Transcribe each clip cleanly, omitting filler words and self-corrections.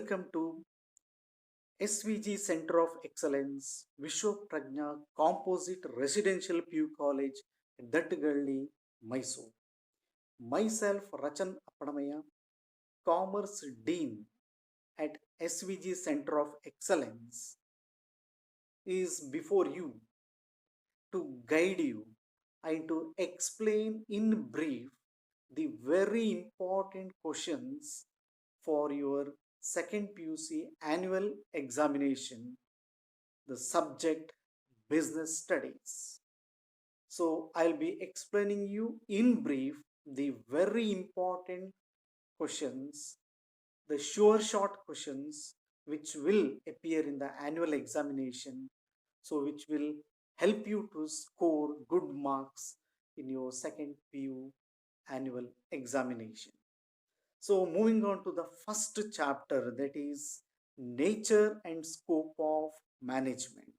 Welcome to SVG Center of Excellence, Vishwa Prajna Composite Residential PU College, Dattgalli, Mysore. Myself, Rachan Appadamaya, Commerce Dean at SVG Center of Excellence, is before you to guide you and to explain in brief the very important questions for your second PUC annual examination, the subject business studies. So I'll be explaining you in brief the very important questions, the sure short questions which will appear in the annual examination, so which will help you to score good marks in your second PU annual examination. So moving on to the first chapter, that is nature and scope of management.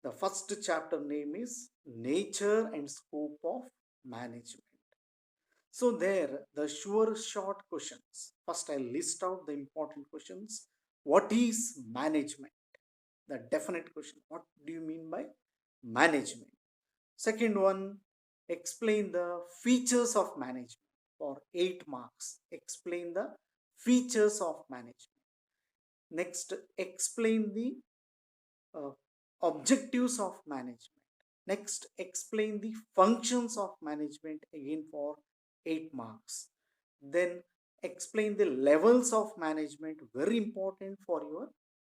The first chapter name is nature and scope of management. So there, the sure short questions. First, I'll list out the important questions. What is management? The definite question. What do you mean by management? Second one, explain the features of management for 8 marks. Explain the features of management. Next, explain the uh, objectives of management. Next, explain the functions of management again for 8 marks. Then explain the levels of management, very important for your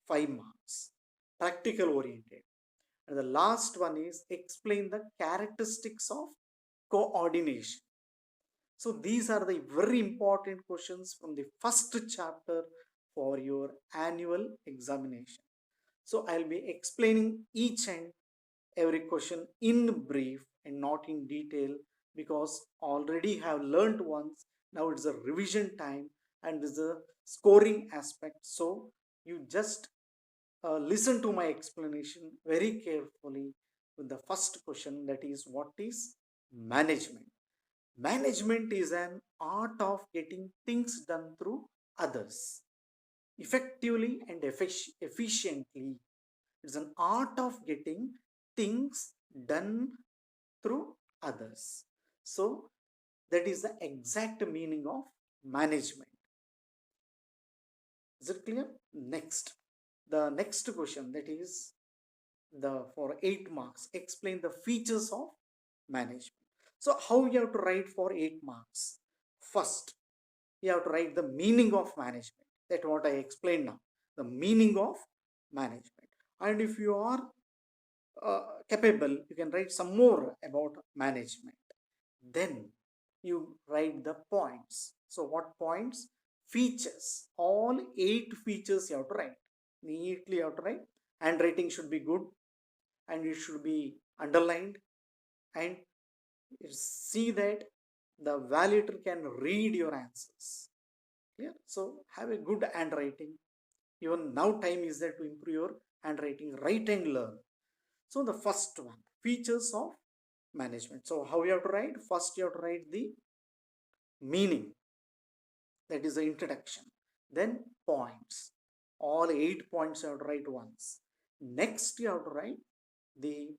5 marks. Practical oriented. And the last one is explain the characteristics of coordination. So these are the very important questions from the first chapter for your annual examination. So I'll be explaining each and every question in brief and not in detail, because already have learned once. Now it's a revision time and there's a scoring aspect. So you just listen to my explanation very carefully with the first question, that is, what is management? Management is an art of getting things done through others effectively and efficiently. It's an art of getting things done through others. So that is the exact meaning of management. Is it clear? Next, the next question, that is the for 8 marks, explain the features of management. So how you have to write for 8 marks? First, you have to write the meaning of management. That's what I explained now. The meaning of management. And if you are capable, you can write some more about management. Then you write the points. So what points? Features. All 8 features you have to write. Neatly you have to write. Handwriting should be good and it should be underlined, and see that the validator can read your answers. Clear? So have a good handwriting. Even now time is there to improve your handwriting. Write and learn. So the first one, features of management. So how you have to write? First you have to write the meaning, that is the introduction. Then points. All 8 points you have to write once. Next you have to write the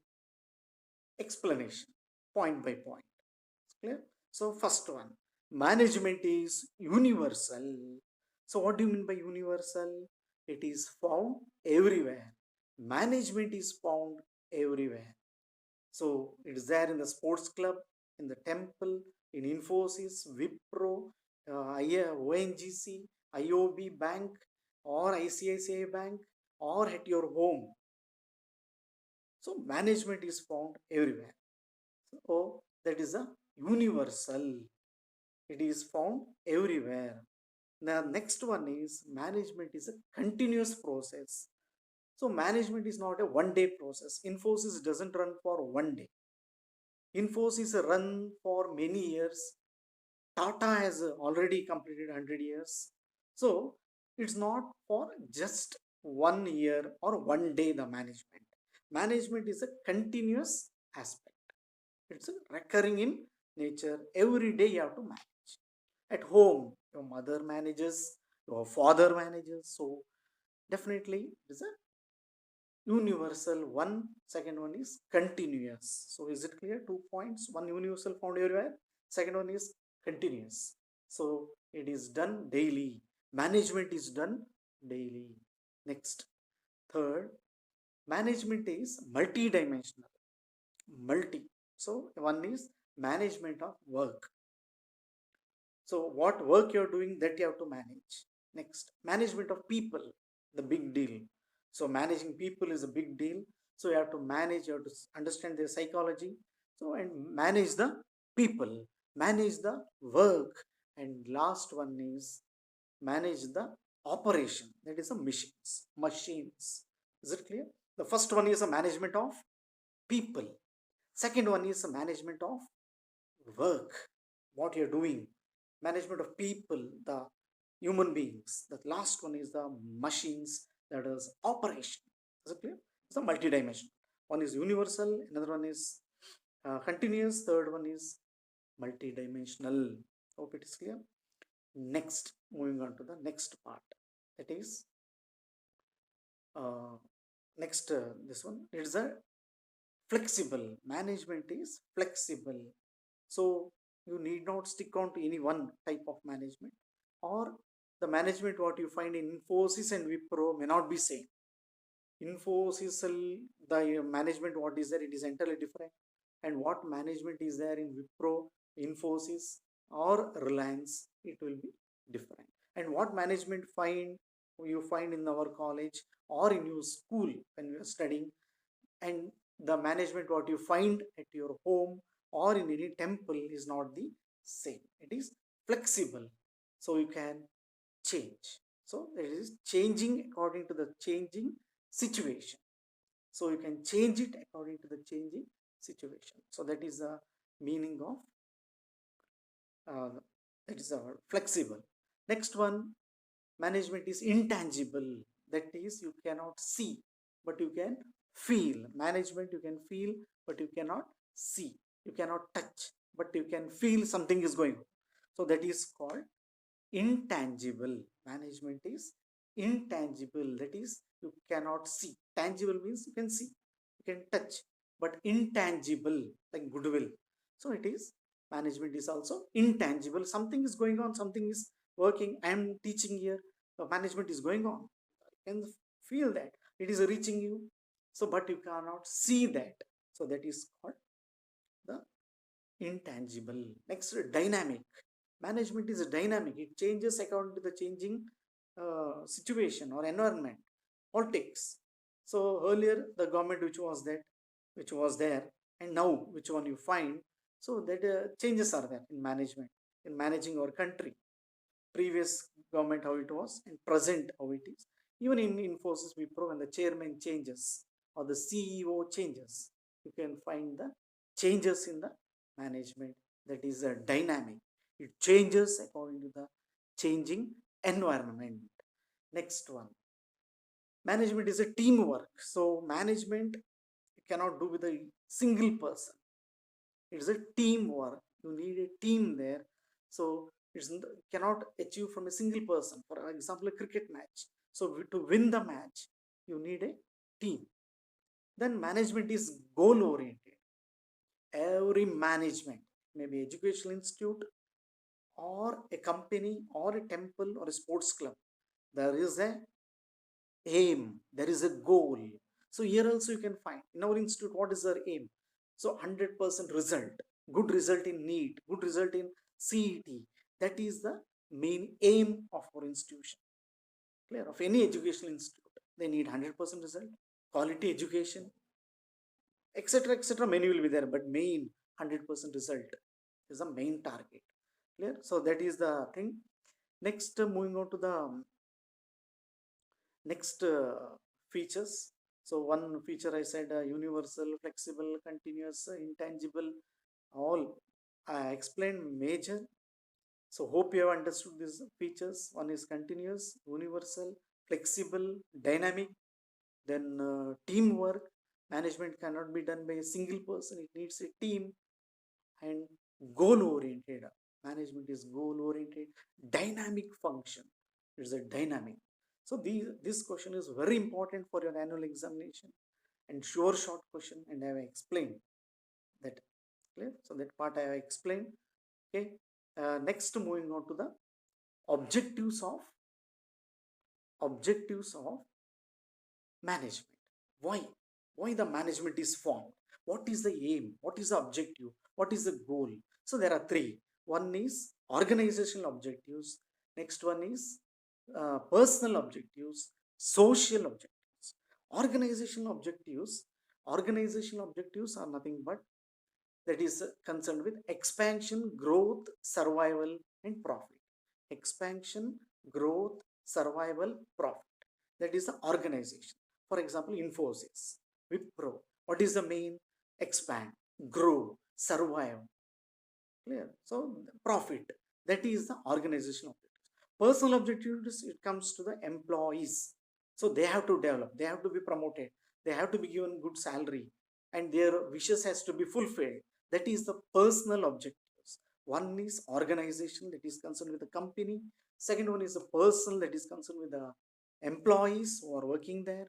explanation, point by point. Clear? So first one, management is universal. So what do you mean by universal? It is found everywhere. Management is found everywhere. So it is there in the sports club, in the temple, in Infosys, Wipro, ONGC, IOB Bank, or ICICI Bank, or at your home. So management is found everywhere. So that is a universal. It is found everywhere. The next one is management is a continuous process. So management is not a one-day process. Infosys doesn't run for one day. Infosys run for many years. Tata has already completed 100 years. So it's not for just 1 year or 1 day the management. Management is a continuous aspect. It's recurring in nature. Every day you have to manage. At home, your mother manages, your father manages. So definitely it is a universal one. Second one is continuous. So is it clear? 2 points. One universal found everywhere. Second one is continuous. So it is done daily. Management is done daily. Next, third, management is multi-dimensional. Multi. So one is management of work. So what work you're doing, that you have to manage. Next, management of people, the big deal. So managing people is a big deal. So you have to manage, you have to understand their psychology. So and manage the people, manage the work, and last one is manage the operation. That is the machines. Machines. Is it clear? The first one is a management of people. Second one is a management of work, what you're doing, management of people, the human beings. The last one is the machines, that is operation. Is it clear? It's a multi-dimensional. One is universal, another one is continuous, third one is multi-dimensional. Hope it is clear. Next, moving on to the next part, that is next this one, it is a flexible. Management is flexible. So you need not stick on to any one type of management, or the management what you find in Infosys and Wipro may not be same. Infosys, the management what is there, it is entirely different. And what management is there in Wipro, Infosys, or Reliance, it will be different. And what management you find in our college or in your school when you are studying, and the management what you find at your home or in any temple is not the same. It is flexible, so you can change. So it is changing according to the changing situation. So you can change it according to the changing situation. So that is the meaning of that is flexible. Next one, management is intangible. That is, you cannot see, but you can feel. Management you can feel, but you cannot see. You cannot touch, but you can feel something is going on. So that is called intangible. Management is intangible. That is, you cannot see. Tangible means you can see, you can touch, but intangible, like goodwill. So it is, management is also intangible. Something is going on, something is working. I am teaching here, the management is going on. You can feel that it is reaching you. So, but you cannot see that. So that is called the intangible. Next, dynamic. Management is dynamic. It changes according to the changing situation or environment, politics. So earlier the government which was there, and now which one you find. So that changes are there in management, in managing our country. Previous government how it was and present how it is. Even in Infosys Wipro, when the chairman changes or the CEO changes, you can find the changes in the management. That is a dynamic. It changes according to the changing environment. Next one, management is a teamwork. So management cannot do with a single person. It is a teamwork. You need a team there. So it cannot achieve from a single person. For example, a cricket match. So to win the match, you need a team. Then management is goal oriented. Every management, maybe educational institute or a company or a temple or a sports club, there is a aim, there is a goal. So here also you can find in our institute what is our aim. So 100% result, good result in NEET, good result in CET. That is the main aim of our institution. Clear? Of any educational institute, they need 100% result, quality education, etc. etc. Many will be there, but main 100% result is the main target. Clear? So that is the thing. Next, moving on to the next features. So one feature I said, universal, flexible, continuous, intangible, all I explained major. So hope you have understood these features. One is continuous, universal, flexible, dynamic. Then teamwork. Management cannot be done by a single person, it needs a team. And goal oriented. Management is goal oriented, dynamic function. It's a dynamic. So this question is very important for your annual examination and sure short question, and I have explained that. Clear? So that part I have explained. Okay. Next, moving on to the objectives of objectives of management. Why? Why the management is formed? What is the aim? What is the objective? What is the goal? So there are three. One is organizational objectives. Next one is personal objectives, social objectives. Organizational objectives. Organizational objectives are nothing but that is concerned with expansion, growth, survival, and profit. Expansion, growth, survival, profit. That is the organization. For example, Infosys, Wipro. What is the main? Expand, grow, survive. Clear? So, profit. That is the organizational objectives. Personal objectives, it comes to the employees. So, they have to develop, they have to be promoted, they have to be given good salary, and their wishes has to be fulfilled. That is the personal objectives. One is organization, that is concerned with the company. Second one is the personal, that is concerned with the employees who are working there.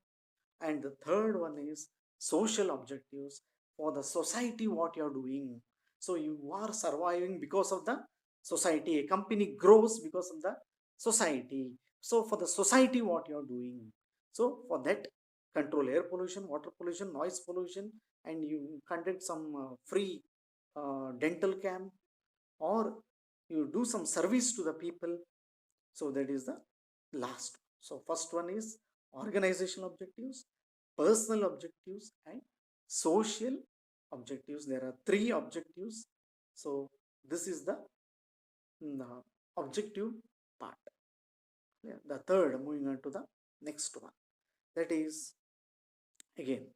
And the third one is social objectives for the society, what you are doing. So you are surviving because of the society. A company grows because of the society. So for the society, what you are doing. So for that, control air pollution, water pollution, noise pollution, and you conduct some free dental camp, or you do some service to the people. So that is the last. So first one is organizational objectives, personal objectives, and social objectives. There are three objectives. So this is the objective part. Yeah. The third, moving on to the next one. That is again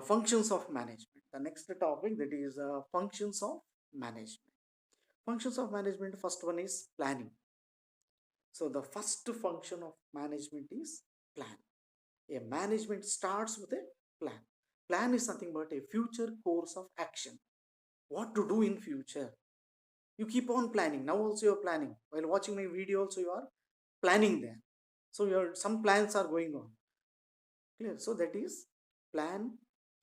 functions of management. The next topic, that is functions of management. Functions of management. First one is planning. So the first function of management is plan. A management starts with a plan. Plan is nothing but a future course of action. What to do in future? You keep on planning. Now also you're planning. While watching my video also you are planning there. So your some plans are going on. Clear? So that is plan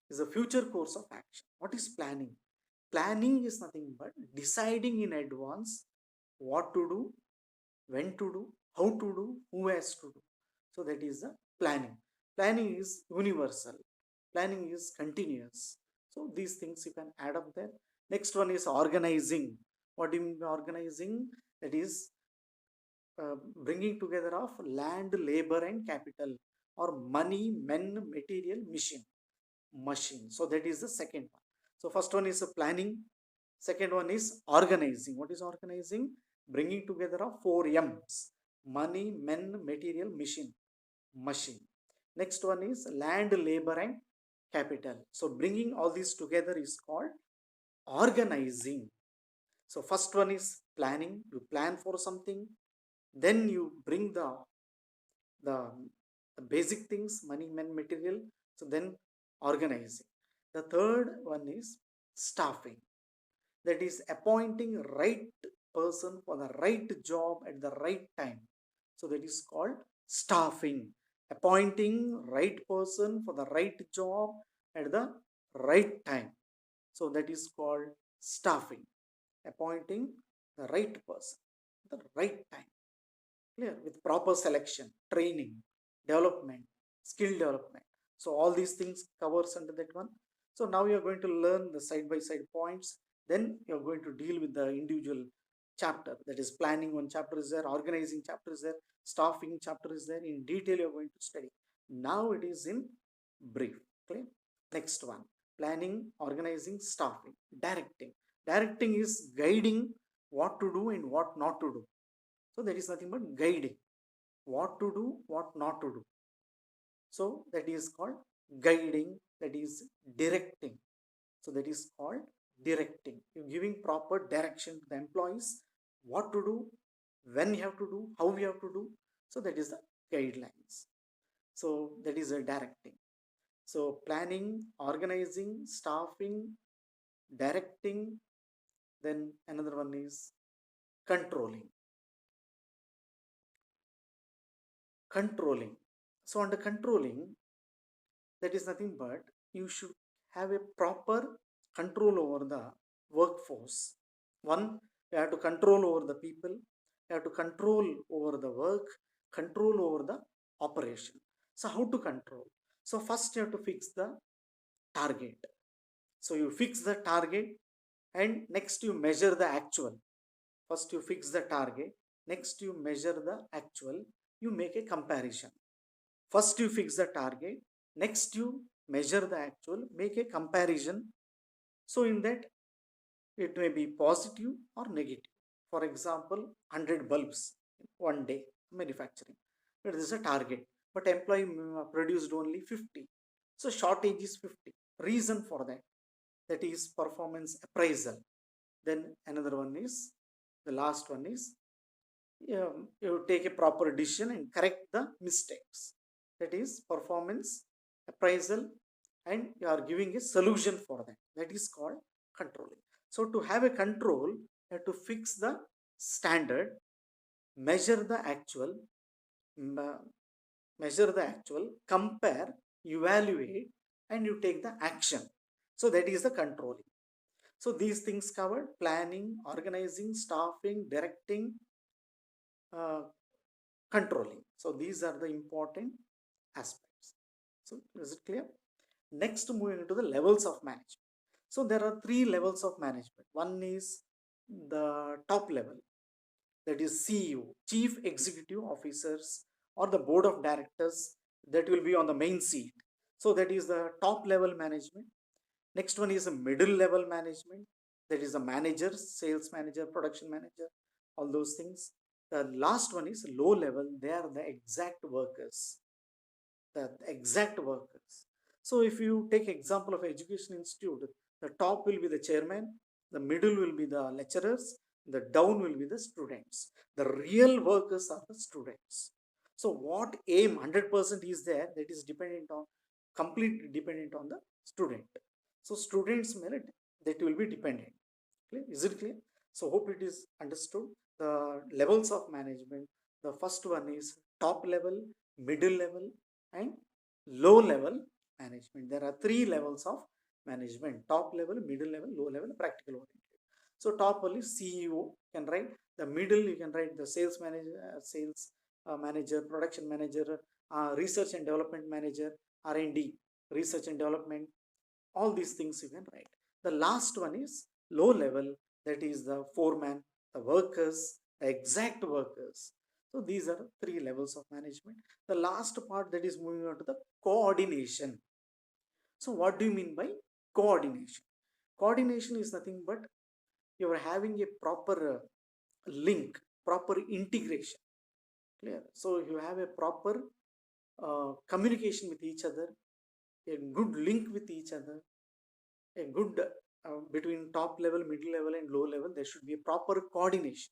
is a future course of action. What is planning? Planning is nothing but deciding in advance what to do, when to do, how to do, who has to do. So that is the planning. Planning is universal. Planning is continuous. So these things you can add up there. Next one is organizing. What do you mean by organizing? That is bringing together of land, labor, and capital, or money, men, material, machine. So that is the second one. So first one is planning. Second one is organizing. What is organizing? Bringing together of 4 M's: money, men, material, machine. Next one is land, labor, and capital. So bringing all these together is called organizing. So first one is planning. You plan for something, then you bring the, the basic things: money, men, material. So then organizing. The third one is staffing. That is appointing right person for the right job at the right time. So that is called staffing. Appointing right person for the right job at the right time. So that is called staffing. Appointing the right person at the right time. Clear? With proper selection, training, development, skill development. So all these things covers under that one. So now you are going to learn the side by side points. Then you are going to deal with the individual chapter. That is planning, one chapter is there, organizing chapter is there, staffing chapter is there. In detail you are going to study. Now it is in brief. Clear? Next one: planning, organizing, staffing, directing. Directing is guiding what to do and what not to do. So that is nothing but guiding what to do, what not to do. So that is called guiding, that is directing. So that is called directing. You're giving proper direction to the employees, what to do, when you have to do, how you have to do. So that is the guidelines. So that is a directing. So planning, organizing, staffing, directing, then another one is controlling. Controlling. So under controlling, that is nothing but you should have a proper control over the workforce. One, you have to control over the people, you have to control over the work, control over the operation. So how to control? So first you have to fix the target. So you fix the target, and next you measure the actual. First you fix the target, next you measure the actual, you make a comparison. First you fix the target, next you measure the actual, make a comparison. So in that, it may be positive or negative. For example, 100 bulbs one day manufacturing. It is a target, but employee produced only 50. So shortage is 50. Reason for that, that is performance appraisal. Then another one is, the last one is, you take a proper decision and correct the mistakes. That is performance appraisal, and you are giving a solution for that. That is called controlling. So to have a control, you have to fix the standard, measure the actual, compare, evaluate, and you take the action. So that is the controlling. So these things covered: planning, organizing, staffing, directing, uh, controlling. So these are the important aspects. So is it clear? Next, moving into the levels of management. So there are three levels of management. One is the top level, that is CEO, Chief Executive Officers, or the Board of Directors, that will be on the main seat. So that is the top level management. Next one is a middle level management, that is the managers, sales manager, production manager, all those things. The last one is low level, they are the exact workers. The exact workers. So if you take example of education institute, the top will be the chairman, the middle will be the lecturers, the down will be the students. The real workers are the students. So what aim 100% is there, that is dependent on, completely dependent on the student. So students merit, that will be dependent. Clear? Is it clear? So hope it is understood. The levels of management, the first one is top level, middle level, and low level management. There are three levels of management: top level, middle level, low level, practical oriented. So top level is CEO, you can write. The middle, you can write the sales manager, manager, production manager, research and development manager, R&D, research and development. All these things you can write. The last one is low level, that is the foreman, the workers, the exact workers. So these are three levels of management. The last part, that is moving on to the coordination. So what do you mean by coordination? Coordination is nothing but you are having a proper link, proper integration. Clear? So you have a proper communication with each other, a good link with each other, a good between top level, middle level, and low level. There should be a proper coordination.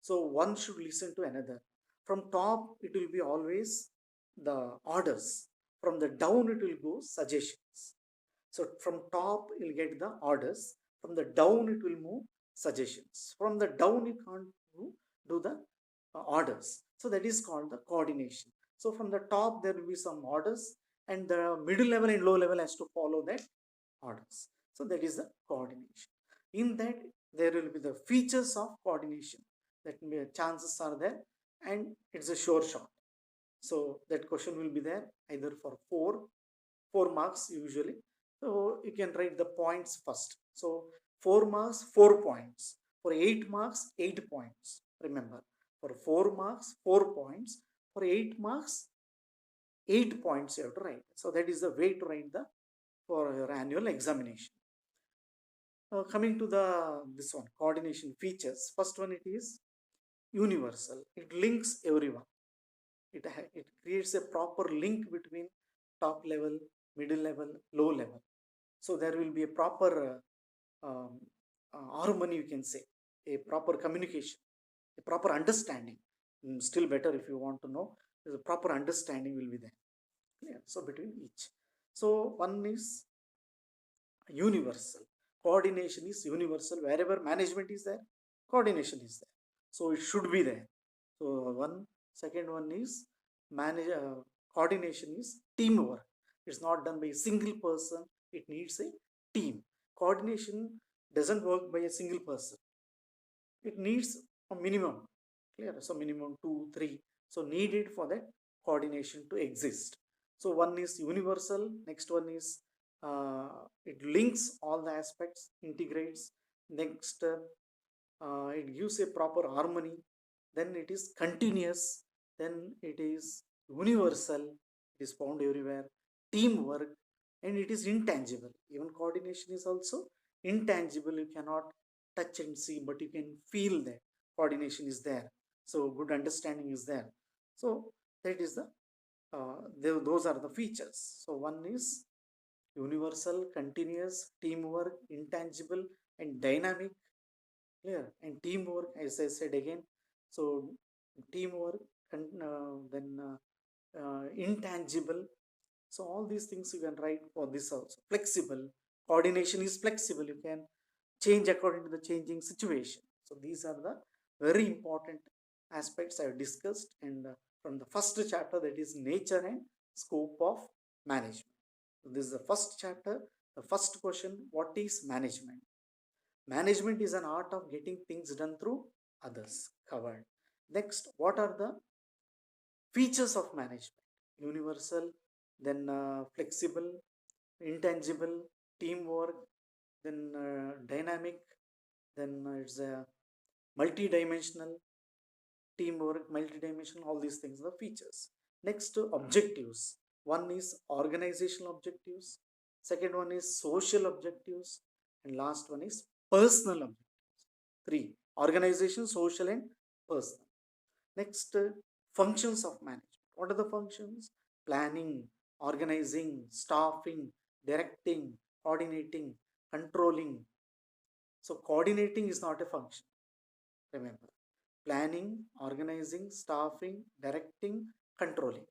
So one should listen to another. From top, it will be always the orders. From the down, it will go suggestions. So from top, you'll get the orders. From the down, it will move suggestions. From the down, you can't do the orders. So that is called the coordination. So from the top, there will be some orders, and the middle level and low level has to follow that orders. So that is the coordination. In that, there will be the features of coordination. That chances are there, and it's a sure shot. So that question will be there either for four marks usually. So you can write the points first. So 4 marks, 4 points. For 8 marks, 8 points. Remember, for 4 marks, 4 points. For 8 marks, 8 points you have to write. So that is the way to write the for your annual examination. Coming to this one, coordination features. First one, it is universal. It links everyone. It creates a proper link between top level, middle level, low level. So there will be a proper harmony, you can say, a proper communication, a proper understanding. Still better if you want to know, there's a proper understanding will be there. Yeah. So between each. So one is universal. Coordination is universal. Wherever management is there, coordination is there. So it should be there. So second one is manage coordination is teamwork. It's not done by a single person. It needs a team. Coordination doesn't work by a single person. It needs a minimum. Clear? So minimum 2, 3. So needed for that coordination to exist. So one is universal. Next one is it links all the aspects, integrates. Next, it gives a proper harmony. Then it is continuous. Then it is universal. It is found everywhere. Teamwork, and it is intangible. Even coordination is also intangible. You cannot touch and see, but you can feel that coordination is there. So good understanding is there. So that is those are the features. So one is universal, continuous, teamwork, intangible, and dynamic. Clear? And teamwork, as I said again. So teamwork, intangible. So all these things you can write for this also. Flexible. Coordination is flexible. You can change according to the changing situation. So these are the very important aspects I have discussed. And from the first chapter, that is nature and scope of management. So this is the first chapter. The first question: what is management? Management is an art of getting things done through others. Covered. Next, what are the features of management? Universal, then flexible, intangible, teamwork, then dynamic, then it's a multi-dimensional, teamwork, multi-dimensional, all these things are features. Next, objectives. One is organizational objectives, second one is social objectives, and last one is personal objectives. Three: organization, social, and personal. Next, functions of management. What are the functions? Planning, organizing, staffing, directing, coordinating, controlling. So coordinating is not a function. Remember, planning, organizing, staffing, directing, controlling.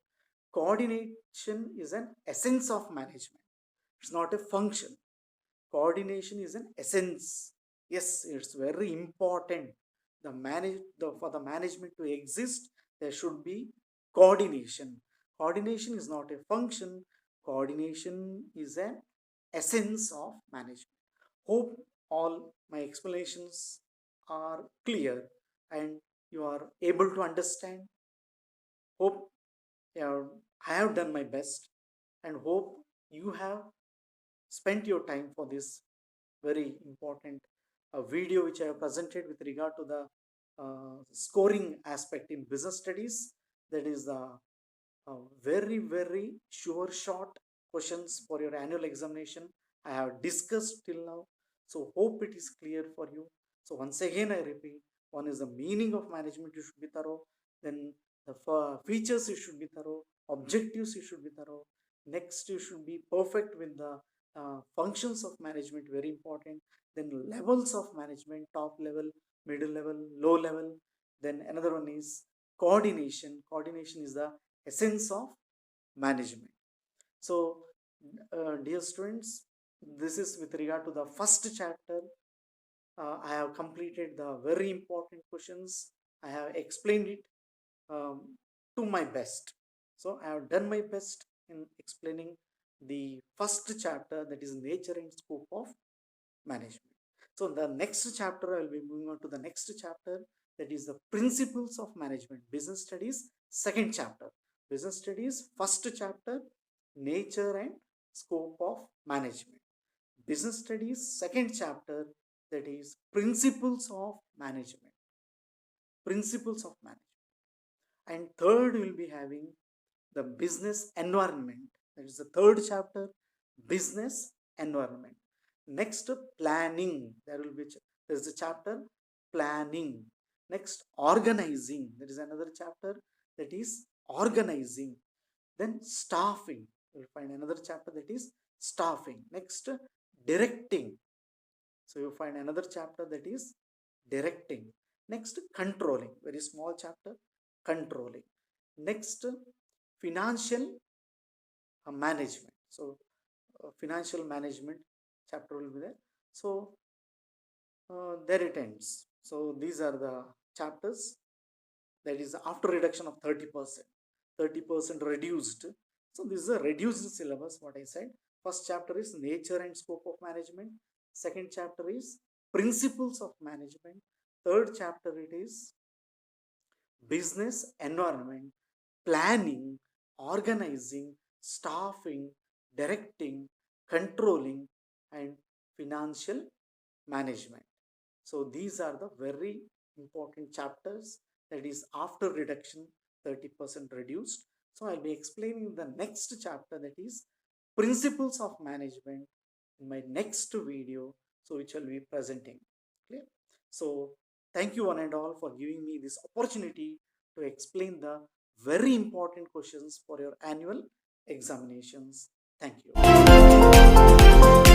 Coordination is an essence of management. It's not a function. Coordination is an essence. Yes, it's very important. For the management to exist, there should be coordination. Coordination is not a function. Coordination is an essence of management. Hope all my explanations are clear and you are able to understand. Hope I have done my best and hope you have spent your time for this very important video which I have presented with regard to the scoring aspect in business studies. That is the very, very sure short questions for your annual examination I have discussed till now. So hope it is clear for you. So once again I repeat, one is the meaning of management, you should be thorough. Then the features you should be thorough, objectives you should be thorough. Next, you should be perfect with the functions of management, very important. Then levels of management, top level, middle level, low level. Then another one is coordination. Coordination is the essence of management. So dear students, this is with regard to the first chapter. I have completed the very important questions. I have explained it to my best. So I have done my best in explaining the first chapter, that is nature and scope of management. So the next chapter, I will be moving on to the next chapter, that is the principles of management. Business studies, second chapter. Business studies, first chapter, nature and scope of management. Business studies, second chapter, that is principles of management. Principles of management. And third, we'll be having the business environment. That is the third chapter, business environment. Next, planning. There is a chapter, planning. Next, organizing. There is another chapter, that is organizing. Then staffing. You'll find another chapter, that is staffing. Next, directing. So you find another chapter, that is directing. Next, controlling. Very small chapter, controlling. Next, financial management. So financial management chapter will be there. So there it ends. So these are the chapters. That is after reduction of 30%. 30% reduced. So this is a reduced syllabus, what I said. First chapter is nature and scope of management. Second chapter is principles of management. Third chapter it is business environment, planning, organizing, staffing, directing, controlling, and financial management. So these are the very important chapters, that is after reduction 30% reduced. So I'll be explaining the next chapter, that is principles of management, in my next video, so which I'll be presenting. Clear? So thank you one and all for giving me this opportunity to explain the very important questions for your annual examinations. Thank you.